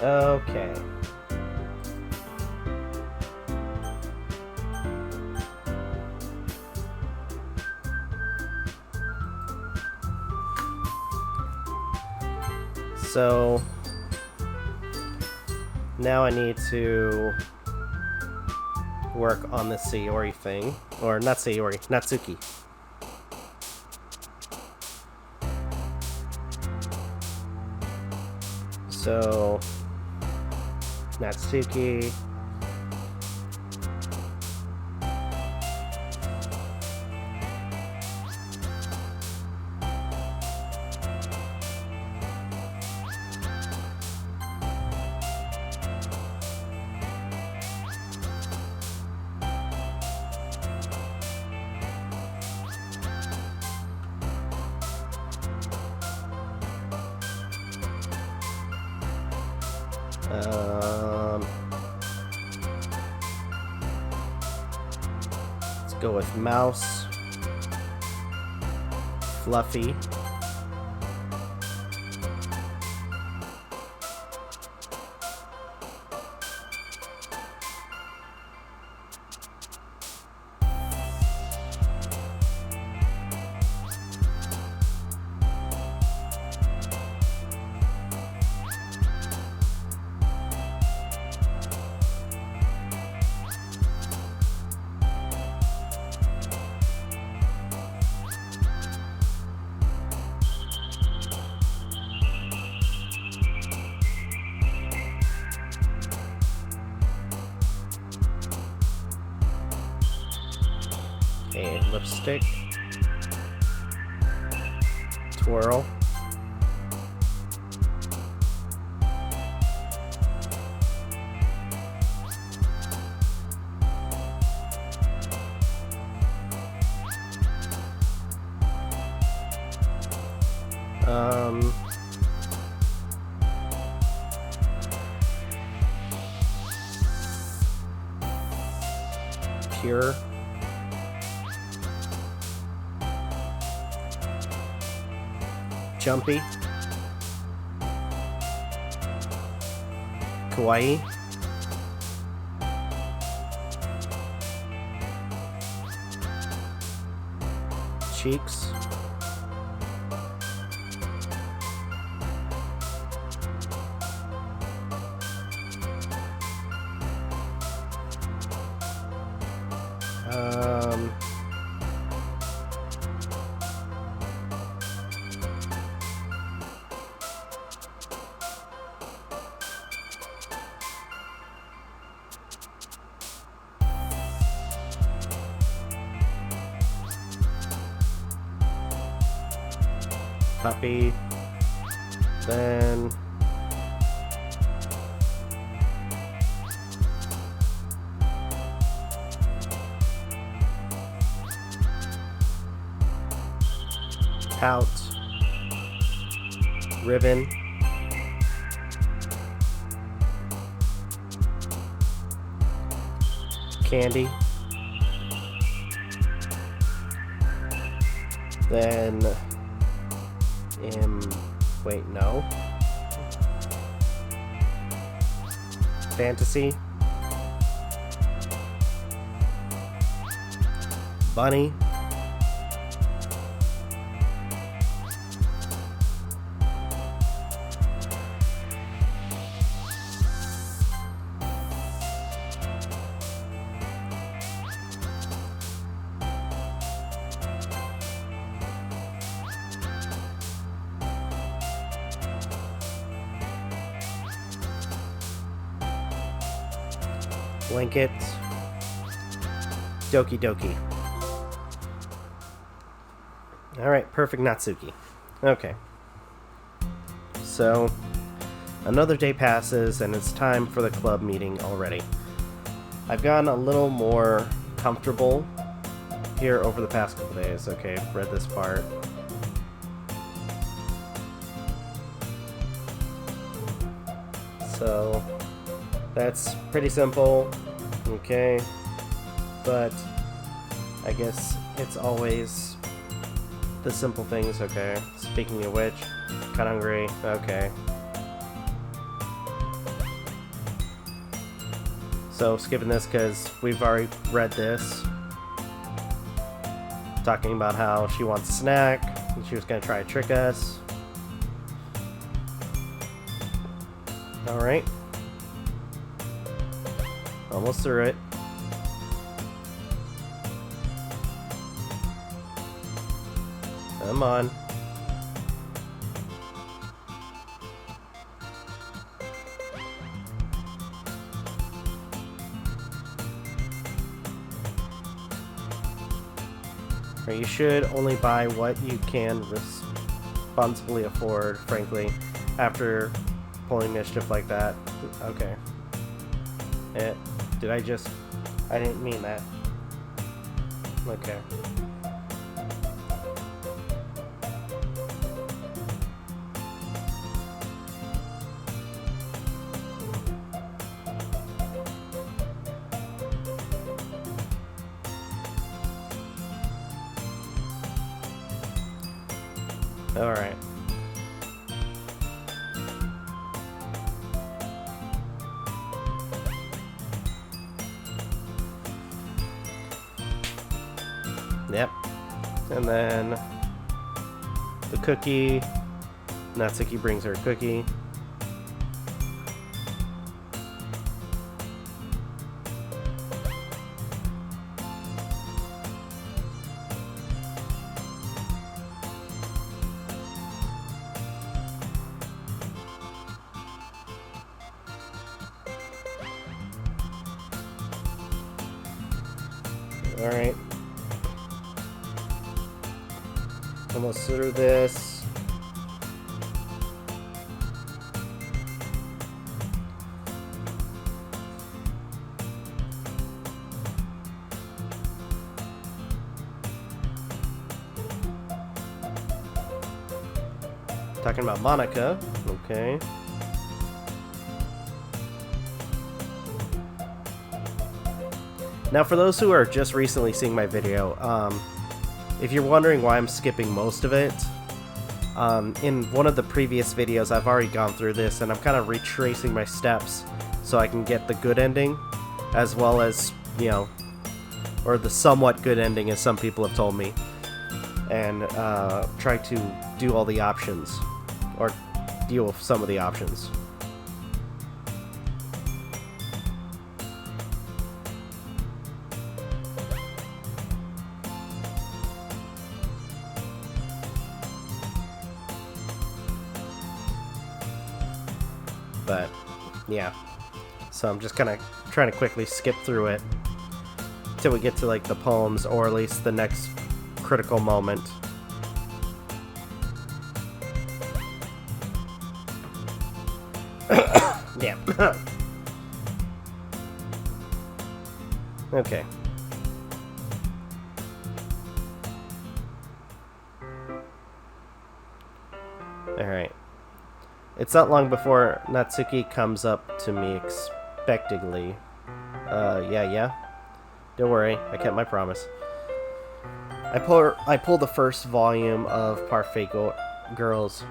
Okay. So now I need to work on the Sayori thing. Or not Sayori, Natsuki. So Natsuki. Let's go with Mouse, Fluffy, a Lipstick, Twirl, Pure, Jumpy, Kawaii, Cheeks, Puppy, then Pout, Ribbon, Candy, then wait, no. Fantasy, Bunny, Blanket, Doki Doki. Alright, perfect Natsuki. Okay. So, another day passes and it's time for the club meeting already. I've gotten a little more comfortable here over the past couple days. Okay, I've read this part. So, that's pretty simple. Okay, but I guess it's always the simple things. Okay, speaking of which, cut hungry. Okay, So skipping this because we've already read this. Talking about how she wants a snack and she was going to try to trick us. Alright. Almost through it. Come on. Or you should only buy what you can responsibly afford, frankly, after pulling mischief like that. Okay. Did I just... I didn't mean that. Okay. Alright. Yep. And then the cookie. Natsuki brings her a cookie. Alright. Almost through this. Talking about Monica. Okay. Now, for those who are just recently seeing my video, if you're wondering why I'm skipping most of it, in one of the previous videos I've already gone through this, and I'm kind of retracing my steps so I can get the good ending, as well as, you know, or the somewhat good ending as some people have told me, and try to do all the options, or deal with some of the options. But yeah, so I'm just kind of trying to quickly skip through it till we get to like the poems, or at least the next critical moment. Yeah. Okay. Alright. It's not long before Natsuki comes up to me expectantly. Yeah. Don't worry, I kept my promise. I pull the first volume of Parfait Girls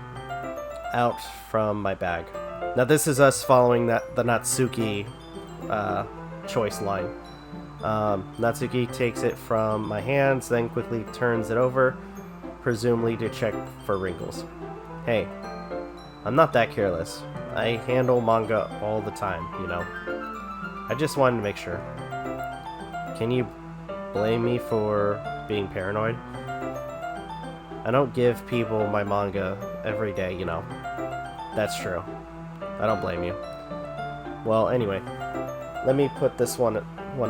out from my bag. Now this is us following the Natsuki choice line. Natsuki takes it from my hands, then quickly turns it over, presumably to check for wrinkles. Hey, I'm not that careless. I handle manga all the time, you know. I just wanted to make sure. Can you blame me for being paranoid? I don't give people my manga every day, you know. That's true. I don't blame you. Well, anyway, let me put this one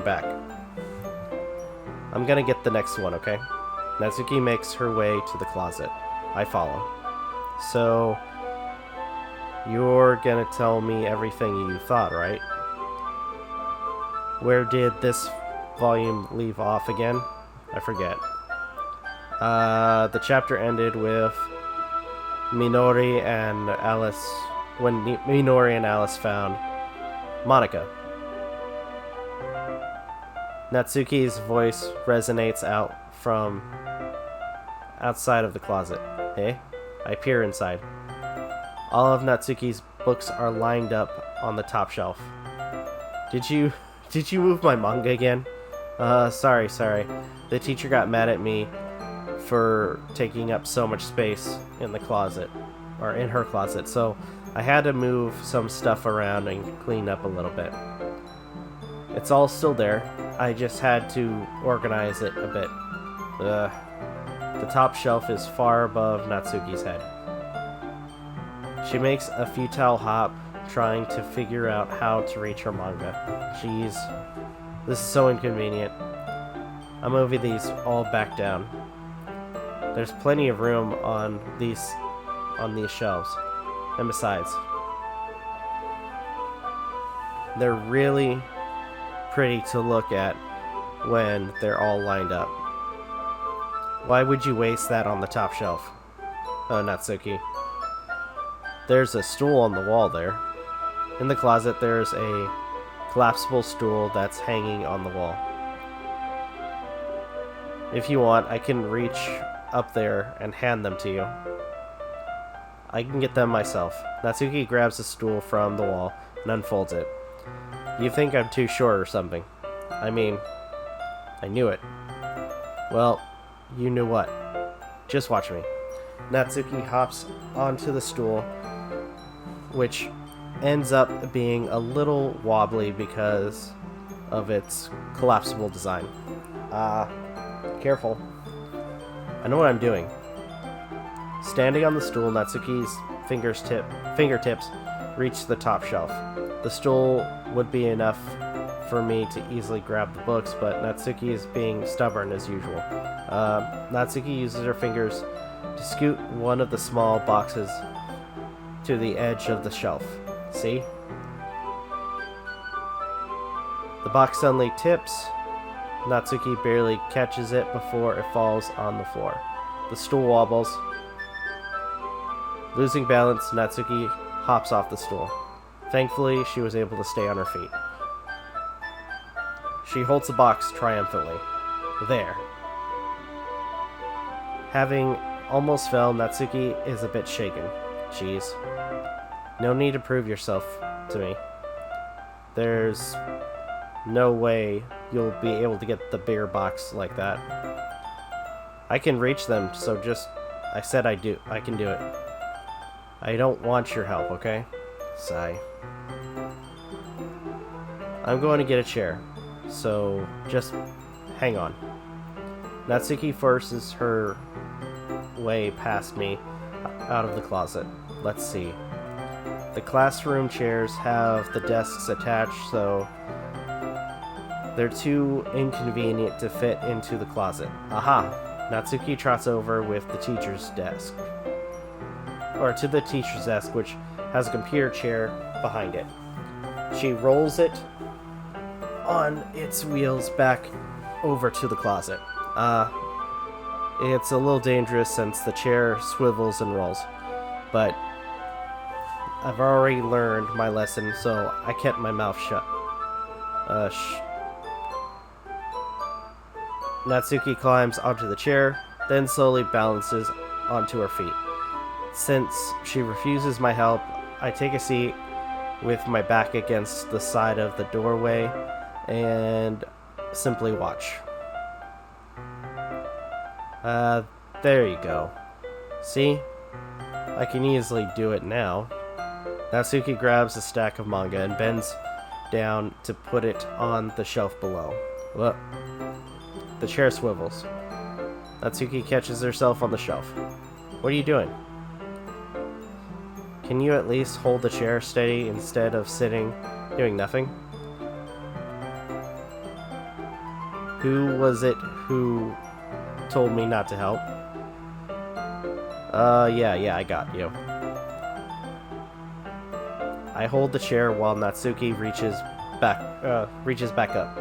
back. I'm gonna get the next one, okay? Natsuki makes her way to the closet. I follow. So, you're gonna tell me everything you thought, right? Where did this volume leave off again? I forget. The chapter ended with Minori and Alice, when Minori and Alice found Monica. Natsuki's voice resonates out from outside of the closet. Hey? I peer inside. All of Natsuki's books are lined up on the top shelf. Did you Did you move my manga again? Sorry. The teacher got mad at me for taking up so much space in the closet, or in her closet, so I had to move some stuff around and clean up a little bit. It's all still there. I just had to organize it a bit. The top shelf is far above Natsuki's head. She makes a futile hop, trying to figure out how to reach her manga. Jeez. This is so inconvenient. I'm moving these all back down. There's plenty of room on these shelves. And besides, they're really pretty to look at when they're all lined up. Why would you waste that on the top shelf? Natsuki. There's a stool on the wall there. In the closet, there's a collapsible stool that's hanging on the wall. If you want, I can reach up there and hand them to you. I can get them myself. Natsuki grabs a stool from the wall and unfolds it. You think I'm too short or something? I mean, I knew it. Well, you knew what? Just watch me. Natsuki hops onto the stool, which ends up being a little wobbly because of its collapsible design. Careful. I know what I'm doing. Standing on the stool, Natsuki's fingertips reach the top shelf. The stool would be enough for me to easily grab the books, but Natsuki is being stubborn as usual. Natsuki uses her fingers to scoot one of the small boxes to the edge of the shelf. See? The box suddenly tips. Natsuki barely catches it before it falls on the floor. The stool wobbles. Losing balance, Natsuki hops off the stool. Thankfully, she was able to stay on her feet. She holds the box triumphantly. There. Having almost fell, Natsuki is a bit shaken. Jeez. No need to prove yourself to me. There's no way you'll be able to get the bigger box like that. I can reach them, so I said I can do it. I don't want your help, okay? Sigh. I'm going to get a chair, so just hang on. Natsuki forces her way past me out of the closet. Let's see. The classroom chairs have the desks attached, so they're too inconvenient to fit into the closet. Aha! Natsuki trots over with the teacher's desk. Or to the teacher's desk, which has a computer chair behind it. She rolls it on its wheels back over to the closet. It's a little dangerous since the chair swivels and rolls, but I've already learned my lesson, so I kept my mouth shut. Natsuki climbs onto the chair, then slowly balances onto her feet. Since she refuses my help, I take a seat with my back against the side of the doorway and simply watch. There you go. See? I can easily do it now. Natsuki grabs a stack of manga and bends down to put it on the shelf below. Look. The chair swivels. Natsuki catches herself on the shelf. What are you doing? Can you at least hold the chair steady instead of sitting, doing nothing? Who was it who told me not to help? Yeah, I got you. I hold the chair while Natsuki reaches back up.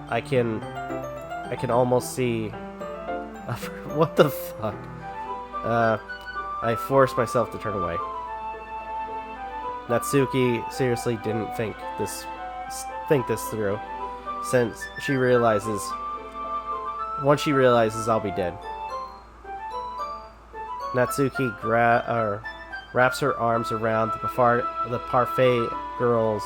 I can almost see... What the fuck? I force myself to turn away. Natsuki seriously didn't think this through, since once she realizes I'll be dead. Natsuki wraps her arms around the parfait girl's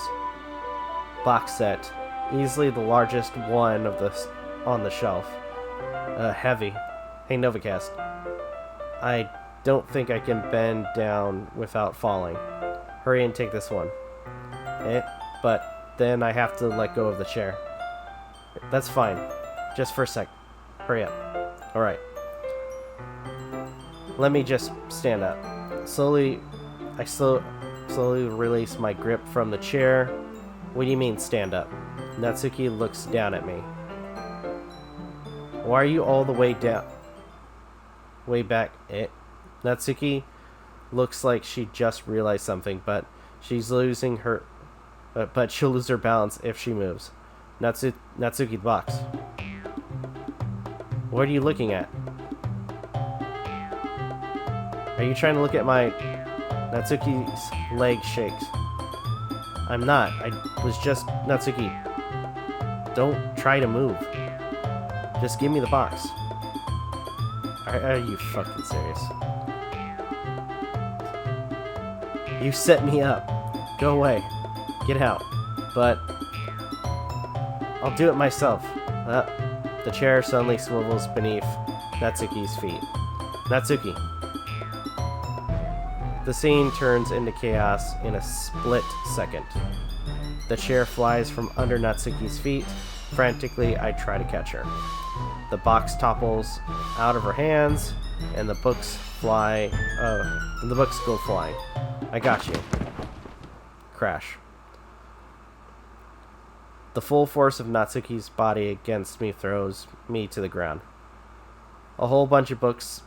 box set, easily the largest one of the on the shelf. Heavy. Hey, Novakast. I don't think I can bend down without falling. Hurry and take this one. But then I have to let go of the chair. That's fine. Just for a sec. Hurry up. Alright. Let me just stand up. I slowly release my grip from the chair. What do you mean, stand up? Natsuki looks down at me. Why are you all the way down? Way back? Natsuki looks like she just realized something, but she's losing her... but she'll lose her balance if she moves. Natsuki, the box. What are you looking at? Are you trying to look at my... Natsuki's leg shakes. I'm not. I was just... Natsuki, don't try to move. Just give me the box. Are you fucking serious? You set me up. Go away. Get out. But... I'll do it myself. The chair suddenly swivels beneath Natsuki's feet. Natsuki. The scene turns into chaos in a split second. The chair flies from under Natsuki's feet. Frantically, I try to catch her. The box topples out of her hands, and the books fly. The books go flying. I got you. Crash. The full force of Natsuki's body against me throws me to the ground. A whole bunch of books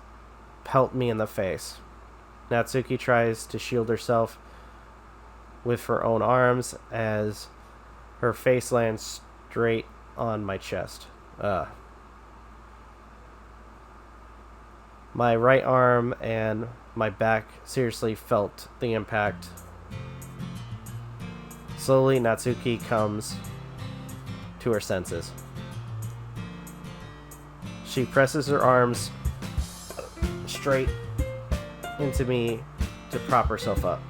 pelt me in the face. Natsuki tries to shield herself with her own arms as her face lands straight on my chest. My right arm and my back seriously felt the impact. Slowly, Natsuki comes to her senses. She presses her arms straight into me to prop herself up.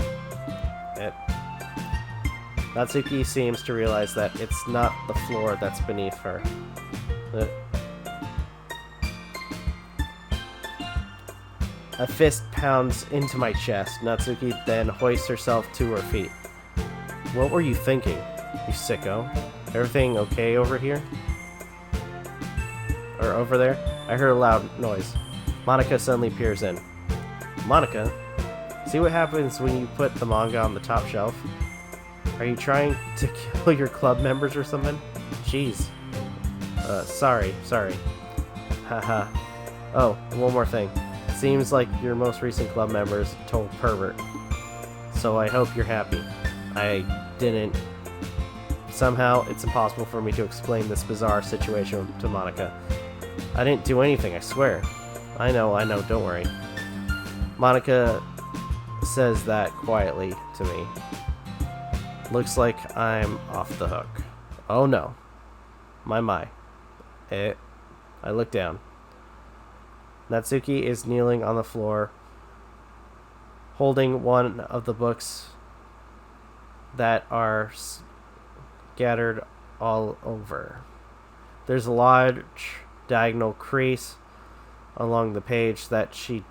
Natsuki seems to realize that it's not the floor that's beneath her. A fist pounds into my chest. Natsuki then hoists herself to her feet. What were you thinking, you sicko? Everything okay over here? Or over there? I heard a loud noise. Monika suddenly peers in. Monika? See what happens when you put the manga on the top shelf? Are you trying to kill your club members or something? Jeez. Sorry. Haha. Oh, and one more thing. Seems like your most recent club member's a total pervert. So I hope you're happy. I didn't. Somehow, it's impossible for me to explain this bizarre situation to Monika. I didn't do anything, I swear. I know, don't worry. Monika says that quietly to me. Looks like I'm off the hook. Oh no. My. I look down. Natsuki is kneeling on the floor, holding one of the books that are scattered all over. There's a large diagonal crease along the page that she's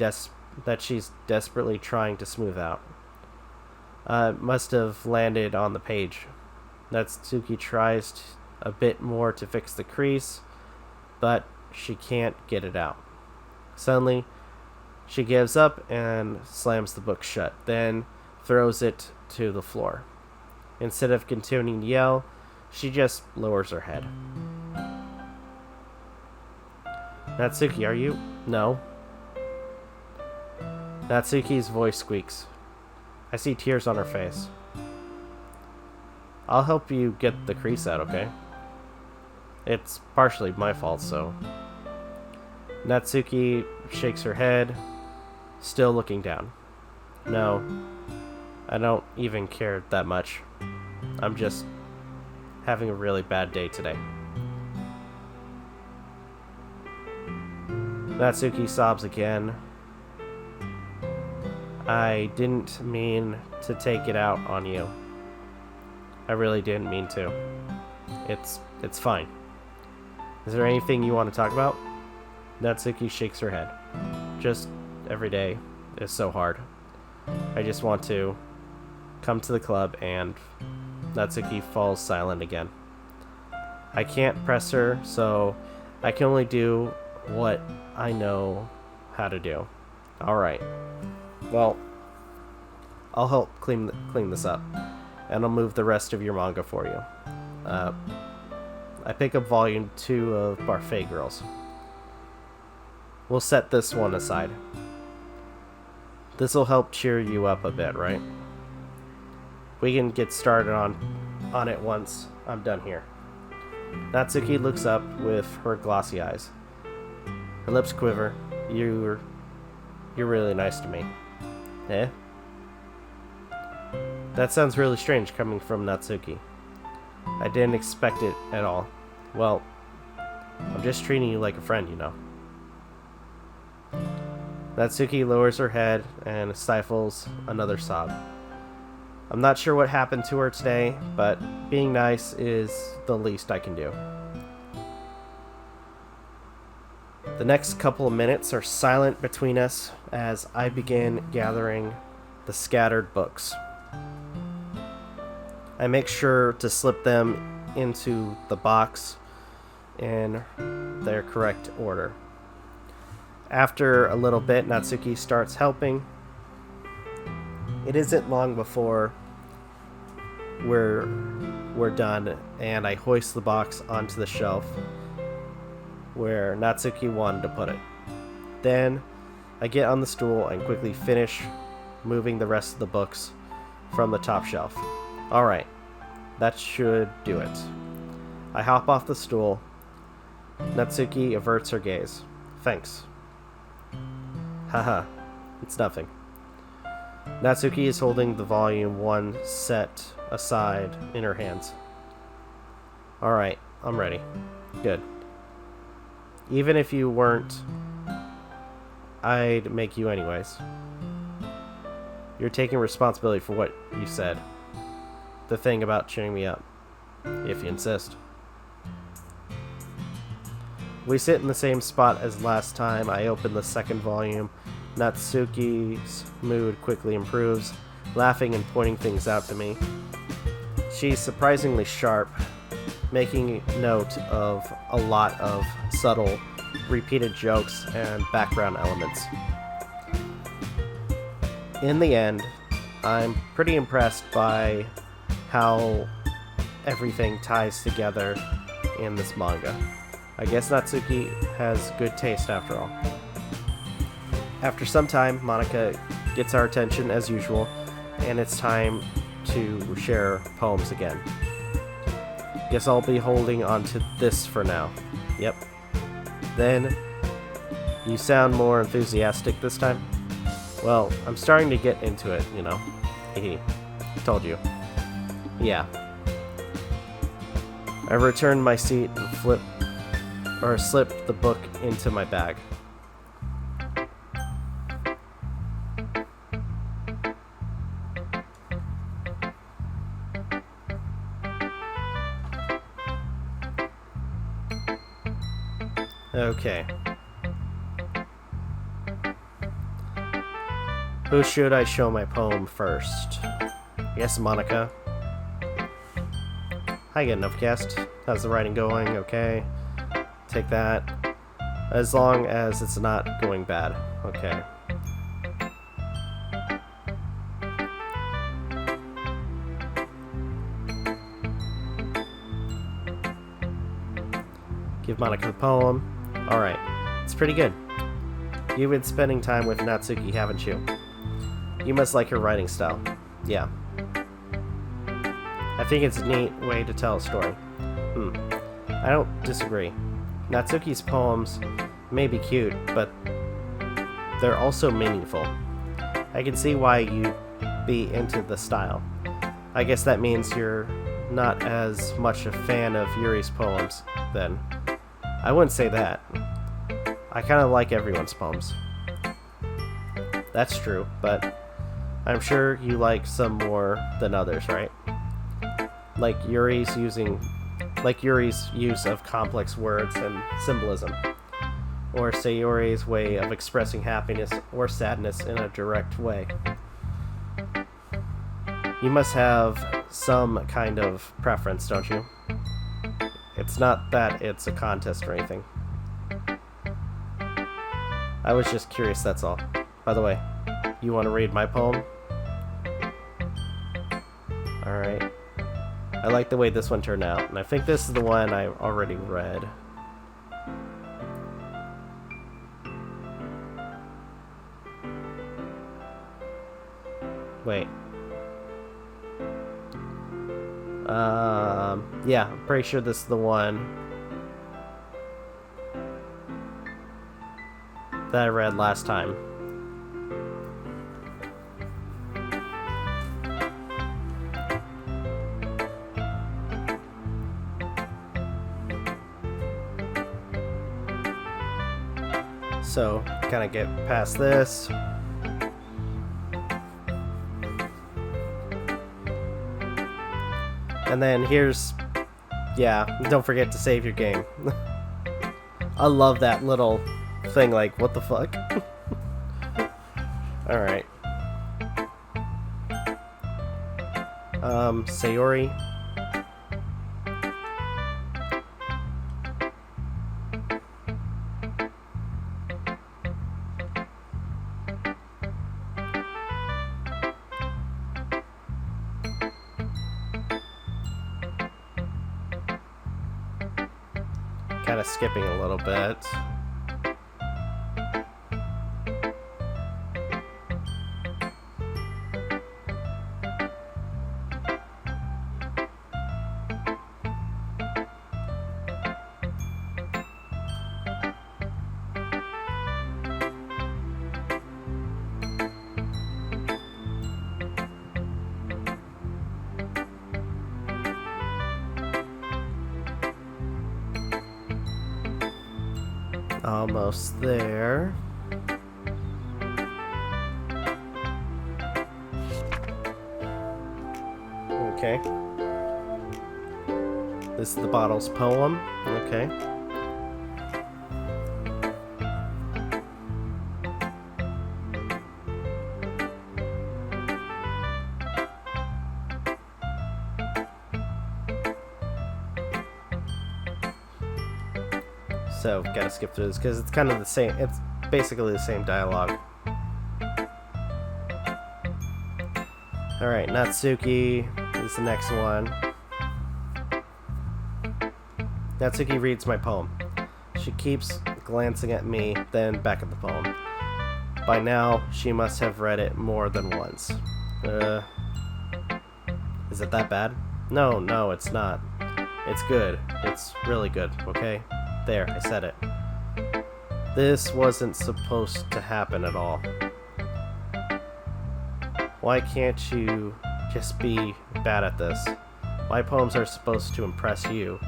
desperately trying to smooth out. Must have landed on the page. Natsuki tries a bit more to fix the crease, but she can't get it out. Suddenly, she gives up and slams the book shut, then throws it to the floor. Instead of continuing to yell, she just lowers her head. Natsuki, are you? No. Natsuki's voice squeaks. I see tears on her face. I'll help you get the crease out, okay? It's partially my fault, so... Natsuki shakes her head, still looking down. No, I don't even care that much. I'm just having a really bad day today. Natsuki sobs again. I didn't mean to take it out on you. I really didn't mean to. It's fine. Is there anything you want to talk about? Natsuki shakes her head. Just every day is so hard. I just want to come to the club, and Natsuki falls silent again. I can't press her, so I can only do what I know how to do. Alright. Well, I'll help clean this up, and I'll move the rest of your manga for you. I pick up volume 2 of Parfait Girls. We'll set this one aside. This'll help cheer you up a bit, right? We can get started on it once I'm done here. Natsuki looks up with her glossy eyes. Her lips quiver. You're really nice to me. Eh? That sounds really strange coming from Natsuki. I didn't expect it at all. Well, I'm just treating you like a friend, you know. Natsuki lowers her head and stifles another sob. I'm not sure what happened to her today, but being nice is the least I can do. The next couple of minutes are silent between us as I begin gathering the scattered books. I make sure to slip them into the box in their correct order. After a little bit, Natsuki starts helping. It isn't long before we're done, and I hoist the box onto the shelf where Natsuki wanted to put it. Then I get on the stool and quickly finish moving the rest of the books from the top shelf. Alright, that should do it. I hop off the stool. Natsuki averts her gaze. Thanks. Haha, it's nothing. Natsuki is holding the volume 1 set aside in her hands. Alright, I'm ready. Good. Even if you weren't, I'd make you anyways. You're taking responsibility for what you said. The thing about cheering me up. If you insist. We sit in the same spot as last time. I open the second volume. Natsuki's mood quickly improves, laughing and pointing things out to me. She's surprisingly sharp, making note of a lot of subtle, repeated jokes and background elements. In the end, I'm pretty impressed by how everything ties together in this manga. I guess Natsuki has good taste after all. After some time, Monika gets our attention as usual, and it's time to share poems again. Guess I'll be holding on to this for now. Yep. Then, you sound more enthusiastic this time? Well, I'm starting to get into it, you know. Hehe. Told you. Yeah. I return my seat and slip the book into my bag. Okay. Who should I show my poem first? I guess Monika. Hi again, Novakast. How's the writing going? Okay. Take that. As long as it's not going bad. Okay. Give Monika the poem. Alright. It's pretty good. You've been spending time with Natsuki, haven't you? You must like her writing style. Yeah. I think it's a neat way to tell a story. I don't disagree. Natsuki's poems may be cute, but they're also meaningful. I can see why you'd be into the style. I guess that means you're not as much a fan of Yuri's poems, then. I wouldn't say that. I kind of like everyone's poems. That's true, but I'm sure you like some more than others, right? like Yuri's use of complex words and symbolism, or Sayori's way of expressing happiness or sadness in a direct way. You must have some kind of preference, don't you? It's not that it's a contest or anything. I was just curious, that's all. By the way, you want to read my poem? Alright. I like the way this one turned out, and I think this is the one I already read. Wait. Yeah, I'm pretty sure this is the one that I read last time. So, kind of get past this. And then here's, yeah, don't forget to save your game. I love that little thing, like, what the fuck? Alright. Sayori. Kind of skipping a little bit. Almost there. Okay. This is the bottle's poem. Okay. So, gotta skip through this because it's kind of the same. It's basically the same dialogue. Alright, Natsuki is the next one. Natsuki reads my poem. She keeps glancing at me, then back at the poem. By now, she must have read it more than once. Is it that bad? No, it's not. It's good. It's really good, okay? There, I said it. This wasn't supposed to happen at all. Why can't you just be bad at this? My poems are supposed to impress you,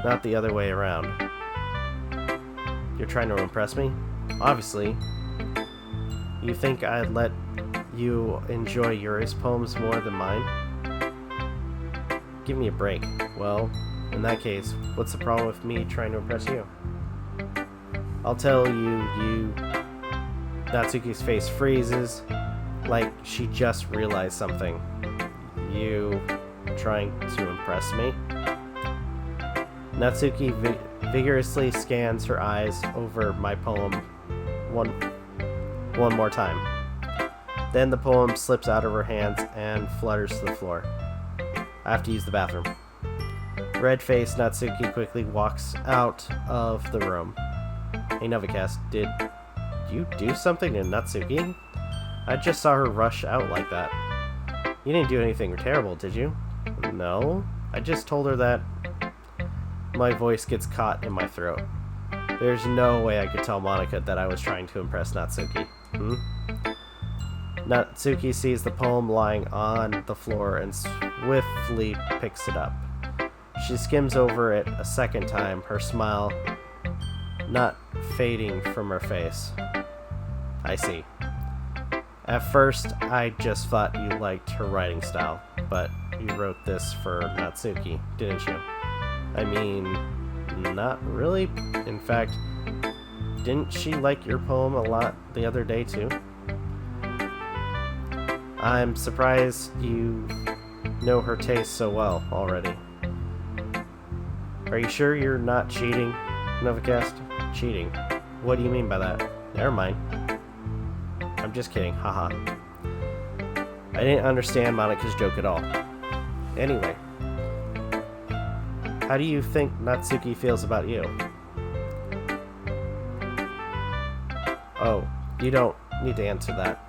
not the other way around. You're trying to impress me? Obviously. You think I'd let you enjoy Yuri's poems more than mine? Give me a break. Well, in that case, what's the problem with me trying to impress you? I'll tell you. Natsuki's face freezes, like she just realized something. You trying to impress me? Natsuki vigorously scans her eyes over my poem one more time. Then the poem slips out of her hands and flutters to the floor. I have to use the bathroom. Red-faced Natsuki quickly walks out of the room. Hey Novakast, did you do something to Natsuki? I just saw her rush out like that. You didn't do anything terrible, did you? No. I just told her that my voice gets caught in my throat. There's no way I could tell Monica that I was trying to impress Natsuki. Natsuki sees the poem lying on the floor and swiftly picks it up. She skims over it a second time, her smile not fading from her face. I see. At first, I just thought you liked her writing style, but you wrote this for Natsuki, didn't you? I mean, not really. In fact, didn't she like your poem a lot the other day too? I'm surprised you know her taste so well already. Are you sure you're not cheating, Novakast? Cheating? What do you mean by that? Never mind. I'm just kidding, haha. I didn't understand Monika's joke at all. Anyway, how do you think Natsuki feels about you? Oh, you don't need to answer that.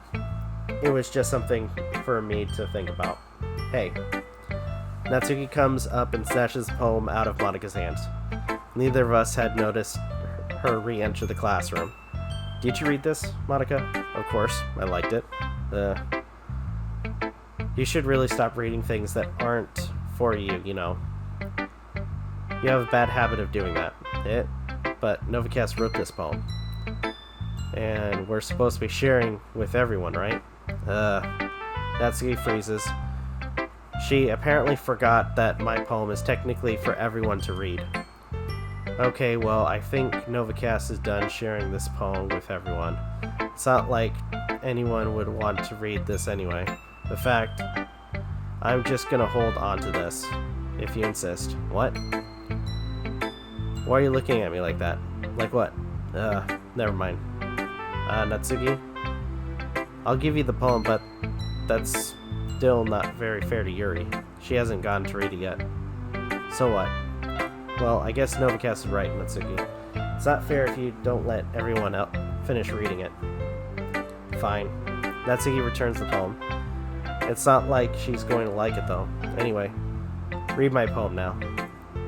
It was just something for me to think about. Hey. Natsuki comes up and snatches the poem out of Monika's hands. Neither of us had noticed her re-enter the classroom. Did you read this, Monika? Of course, I liked it. You should really stop reading things that aren't for you, you know. You have a bad habit of doing that. But Novakast wrote this poem. And we're supposed to be sharing with everyone, right? Natsuki freezes. She apparently forgot that my poem is technically for everyone to read. Okay, well, I think Novakast is done sharing this poem with everyone. It's not like anyone would want to read this anyway. In fact, I'm just gonna hold on to this, if you insist. What? Why are you looking at me like that? Like what? Never mind. Natsuki? I'll give you the poem, but that's still not very fair to Yuri. She hasn't gotten to read it yet. So what? Well, I guess Novakast is right, Natsuki. It's not fair if you don't let everyone else finish reading it. Fine. Natsuki returns the poem. It's not like she's going to like it, though. Anyway, read my poem now.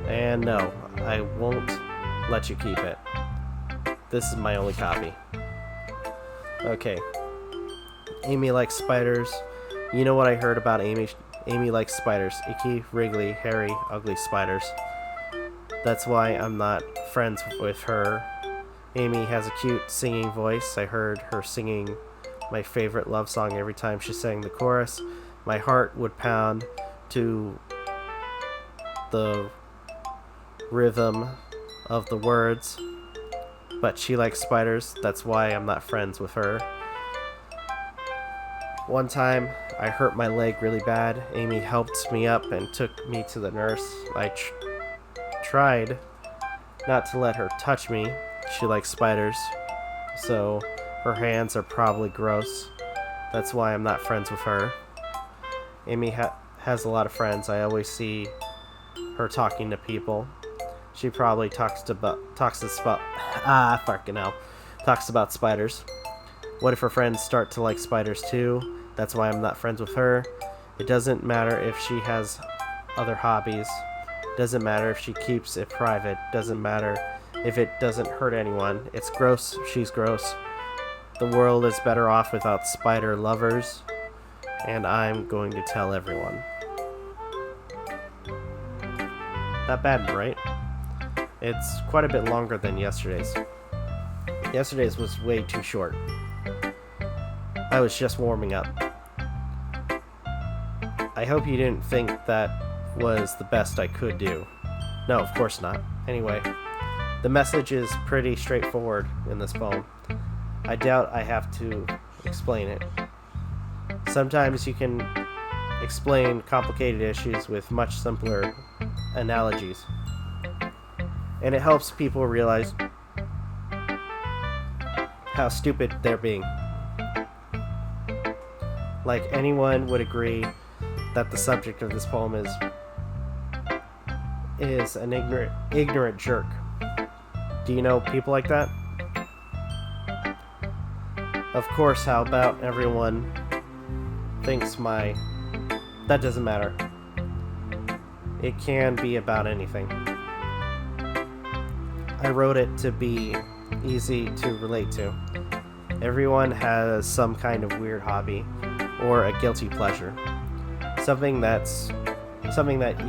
And no, I won't let you keep it. This is my only copy. Okay. Amy likes spiders. You know what I heard about Amy? Amy likes spiders. Icky, wriggly, hairy, ugly spiders. That's why I'm not friends with her. Amy has a cute singing voice. I heard her singing my favorite love song every time she sang the chorus. My heart would pound to the rhythm of the words. But she likes spiders. That's why I'm not friends with her. One time, I hurt my leg really bad. Amy helped me up and took me to the nurse. I tried not to let her touch me. She likes spiders, so her hands are probably gross. That's why I'm not friends with her. Amy has a lot of friends. I always see her talking to people. She probably talks about spiders. What if her friends start to like spiders too? That's why I'm not friends with her. It doesn't matter if she has other hobbies. Doesn't matter if she keeps it private. Doesn't matter if it doesn't hurt anyone. It's gross. She's gross. The world is better off without spider lovers. And I'm going to tell everyone. Not bad, right? It's quite a bit longer than yesterday's. Yesterday's was way too short. I was just warming up. I hope you didn't think that was the best I could do. No, of course not. Anyway, the message is pretty straightforward in this poem. I doubt I have to explain it. Sometimes you can explain complicated issues with much simpler analogies. And it helps people realize how stupid they're being. Like anyone would agree that the subject of this poem is an ignorant jerk. Do you know people like that? Of course, how about everyone thinks that doesn't matter. It can be about anything. I wrote it to be easy to relate to. Everyone has some kind of weird hobby or a guilty pleasure. Something that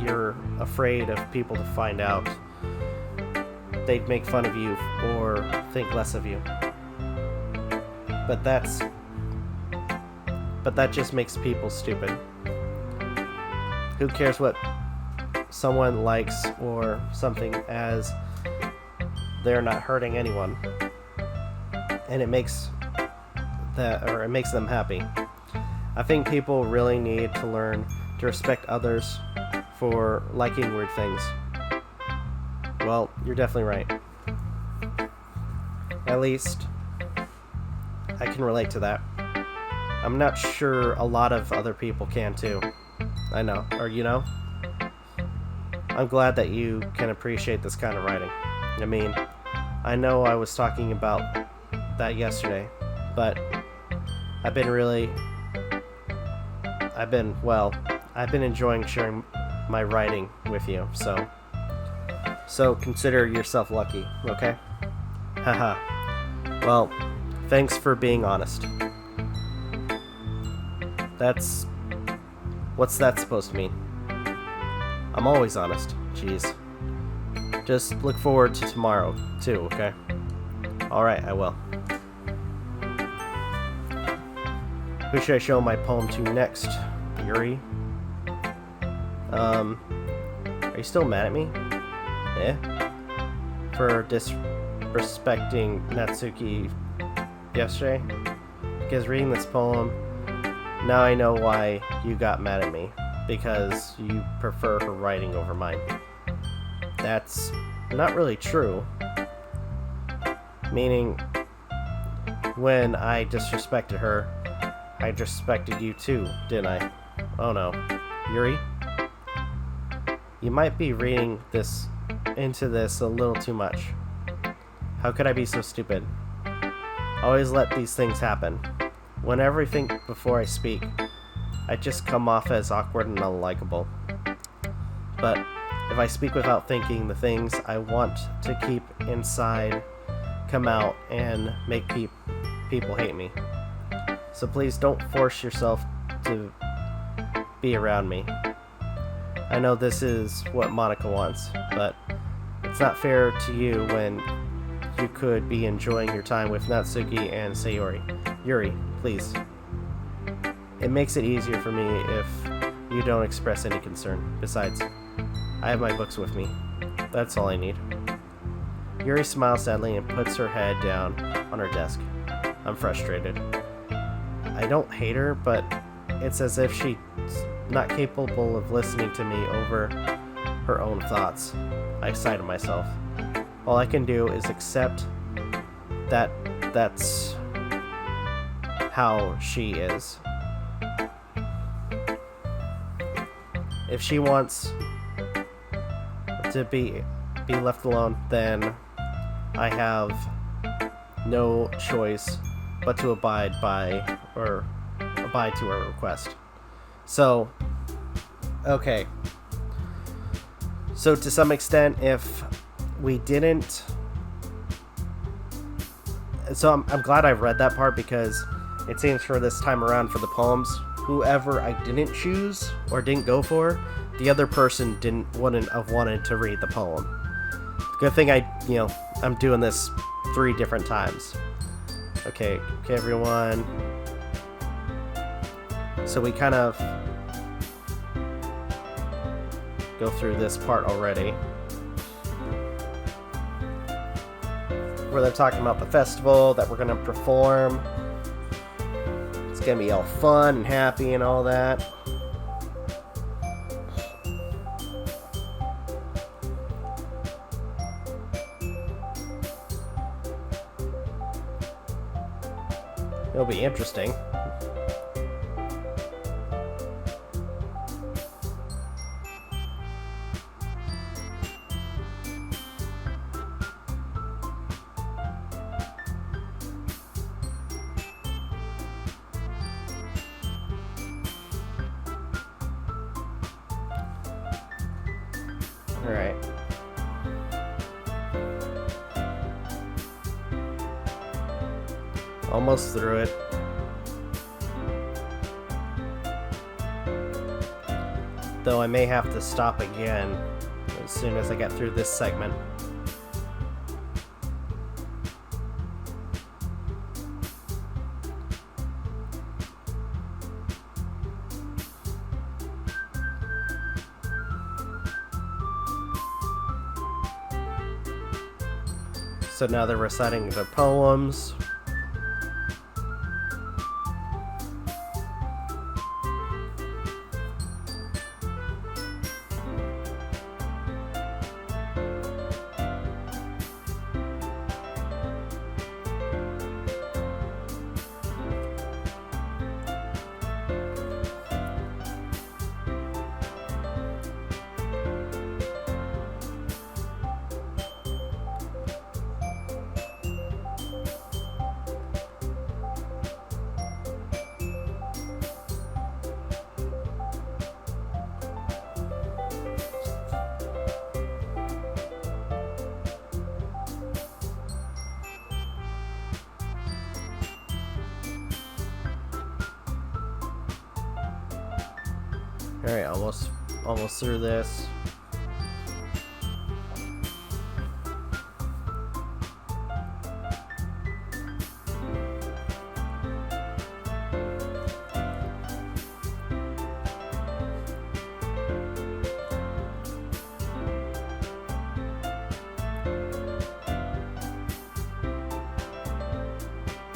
you're afraid of people to find out. They'd make fun of you or think less of you. But that just makes people stupid. Who cares what someone likes or something, as they're not hurting anyone, and it makes them happy. I think people really need to learn to respect others for liking weird things. Well, you're definitely right. At least I can relate to that. I'm not sure a lot of other people can too. I know. Or, you know? I'm glad that you can appreciate this kind of writing. I mean, I know I was talking about that yesterday, but I've been enjoying sharing my writing with you, so consider yourself lucky, okay? Haha. Well, thanks for being honest. What's that supposed to mean? I'm always honest. Jeez. Just look forward to tomorrow, too, okay? Alright, I will. Who should I show my poem to next? Yuri? Are you still mad at me? For disrespecting Natsuki yesterday? Because reading this poem, now I know why you got mad at me. Because you prefer her writing over mine. That's not really true. Meaning, when I disrespected her, I disrespected you too, didn't I? Oh no. Yuri? You might be reading into this a little too much. How could I be so stupid? I always let these things happen. Whenever I think before I speak, I just come off as awkward and unlikable. But if I speak without thinking, the things I want to keep inside come out and make people hate me. So please don't force yourself to be around me. I know this is what Monica wants, but it's not fair to you when you could be enjoying your time with Natsuki and Sayori. Yuri, please. It makes it easier for me if you don't express any concern. Besides, I have my books with me. That's all I need. Yuri smiles sadly and puts her head down on her desk. I'm frustrated. I don't hate her, but it's as if she's not capable of listening to me over her own thoughts. I sigh to myself. All I can do is accept that that's how she is. If she wants to be left alone, then I have no choice but to abide to her request. So, okay. So to some extent, if we didn't... So I'm glad I read that part, because it seems for this time around for the poems, whoever I didn't choose or didn't go for, the other person wouldn't have wanted to read the poem. Good thing I'm doing this 3 different times. Okay, everyone. So we kind of go through this part already, where they're talking about the festival that we're gonna perform. It's gonna be all fun and happy and all that. It'll be interesting. Alright. Almost through it. Though I may have to stop again as soon as I get through this segment. So now they're reciting their poems. Alright, almost through this.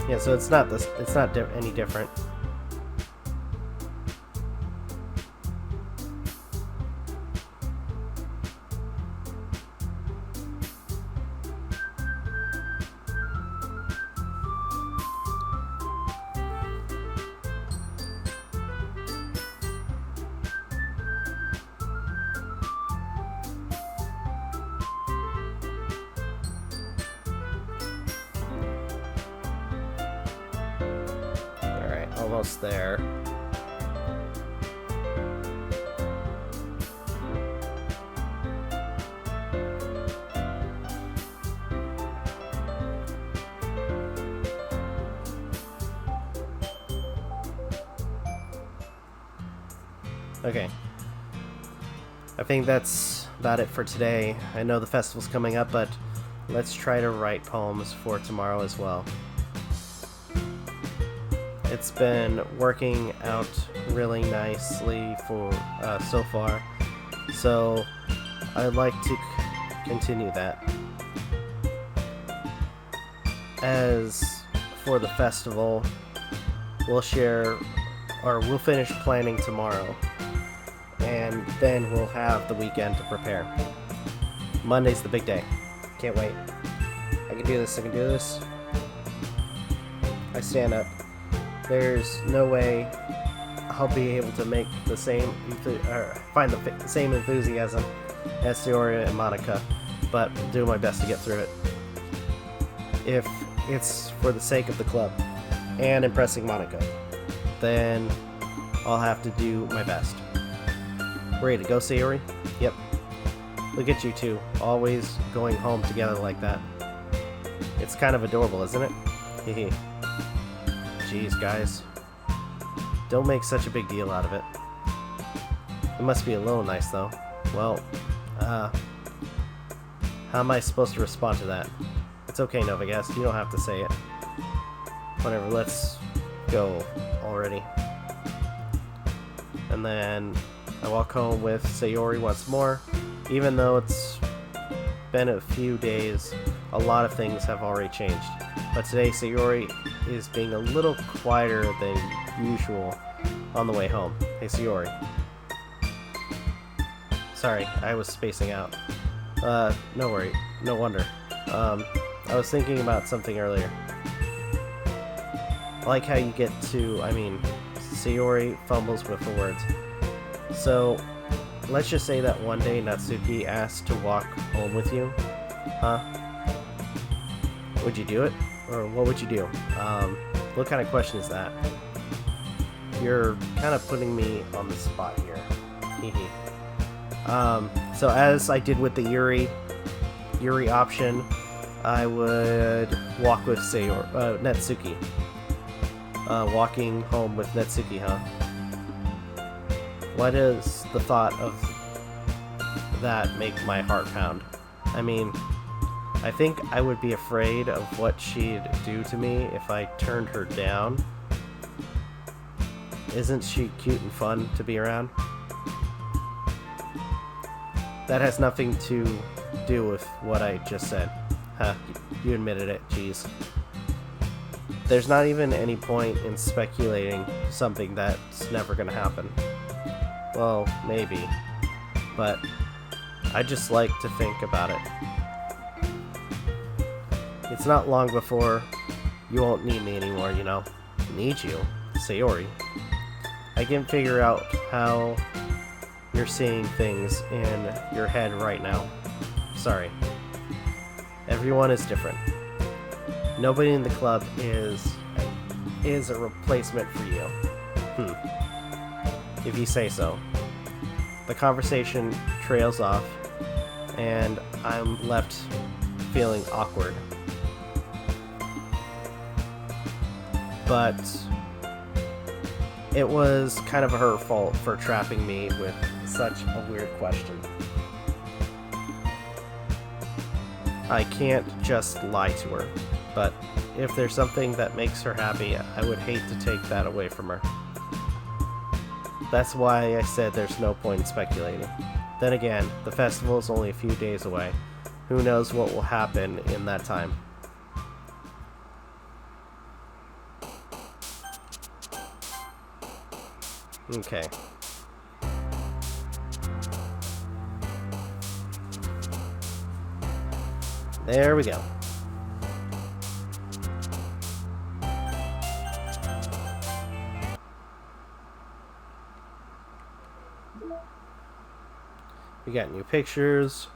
Yeah, so it's not any different. Almost there. Okay. I think that's about it for today. I know the festival's coming up, but let's try to write poems for tomorrow as well. It's been working out really nicely for so far, so I'd like to continue that. As for the festival, we'll finish planning tomorrow, and then we'll have the weekend to prepare. Monday's the big day. Can't wait. I can do this. I stand up. There's no way I'll be able to make the same find the same enthusiasm as Sayori and Monica, but I'll do my best to get through it. If it's for the sake of the club and impressing Monica, then I'll have to do my best. Ready to go, Sayori? Yep. Look at you two, always going home together like that. It's kind of adorable, isn't it? Hehe. Jeez, guys. Don't make such a big deal out of it. It must be a little nice, though. Well, how am I supposed to respond to that? It's okay, Novakast. You don't have to say it. Whatever, let's go already. And then I walk home with Sayori once more. Even though it's been a few days, a lot of things have already changed. But today, Sayori is being a little quieter than usual on the way home. Hey, Sayori. Sorry, I was spacing out. No worry. No wonder. I was thinking about something earlier. I like how you get to, Sayori fumbles with the words. So, let's just say that one day Natsuki asked to walk home with you. Huh? Would you do it? Or what would you do? What kind of question is that? You're kind of putting me on the spot here. So as I did with the Yuri option, I would walk with Natsuki. Walking home with Natsuki, huh? Why does the thought of that make my heart pound? I think I would be afraid of what she'd do to me if I turned her down. Isn't she cute and fun to be around? That has nothing to do with what I just said. Huh, you admitted it, jeez. There's not even any point in speculating something that's never gonna happen. Well, maybe. But I just like to think about it. It's not long before you won't need me anymore, you know. Need you? Sayori. I can figure out how you're seeing things in your head right now. Sorry. Everyone is different. Nobody in the club is a replacement for you. If you say so. The conversation trails off, and I'm left feeling awkward. But it was kind of her fault for trapping me with such a weird question. I can't just lie to her, but if there's something that makes her happy, I would hate to take that away from her. That's why I said there's no point in speculating. Then again, the festival is only a few days away. Who knows what will happen in that time? Okay. There we go. We got new pictures.